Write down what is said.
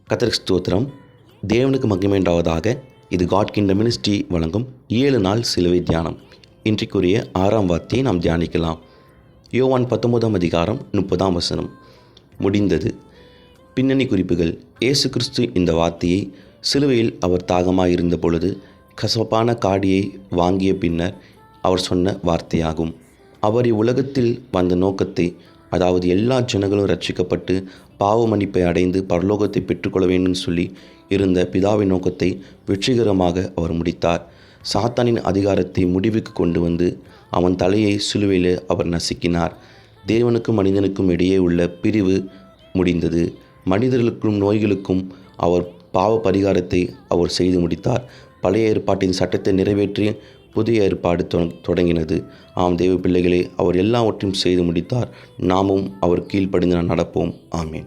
கர்த்தருக்கு ஸ்தோத்திரம். தேவனுக்கு மகிமை உண்டாவதாக. இது காட் கிங்டம் மினிஸ்ட்ரி வழங்கும் 7 நாள் சிலுவை தியானம். இன்றைக்குரிய 6ஆம் வார்த்தையை நாம் தியானிக்கலாம். யோவான் 19ஆம் அதிகாரம் 30ஆம் வசனம். முடிந்தது. பின்னணி குறிப்புகள். இயேசு கிறிஸ்து இந்த வார்த்தையை சிலுவையில் அவர் தாகமாக இருந்த பொழுது கசப்பான காடியை வாங்கிய பின்னர் அவர் சொன்ன வார்த்தையாகும். அவர் இவ்வுலகத்தில் வந்த நோக்கத்தை, அதாவது எல்லா ஜனங்களும் ரட்சிக்கப்பட்டு பாவ மன்னிப்பை அடைந்து பரலோகத்தை பெற்றுக்கொள்ள வேண்டும் சொல்லி இருந்த பிதாவின் நோக்கத்தை வெற்றிகரமாக அவர் முடித்தார். சாத்தானின் அதிகாரத்தை முடிவுக்கு கொண்டு வந்து அவன் தலையை சிலுவையில் அவர் நசுக்கினார். தேவனுக்கும் மனிதனுக்கும் இடையே உள்ள பிரிவு முடிந்தது. மனிதர்களுக்கும் நோய்களுக்கும் அவர் பாவ பரிகாரத்தை அவர் செய்து முடித்தார். பழைய ஏற்பாட்டின் சட்டத்தை நிறைவேற்றி புதிய ஏற்பாடு தொடங்கினது. ஆம் தேவ பிள்ளைகளே, அவர் எல்லாவற்றையும் செய்து முடித்தார். நாமும் அவர் கீழ்ப்படிந்து நடப்போம். ஆமேன்.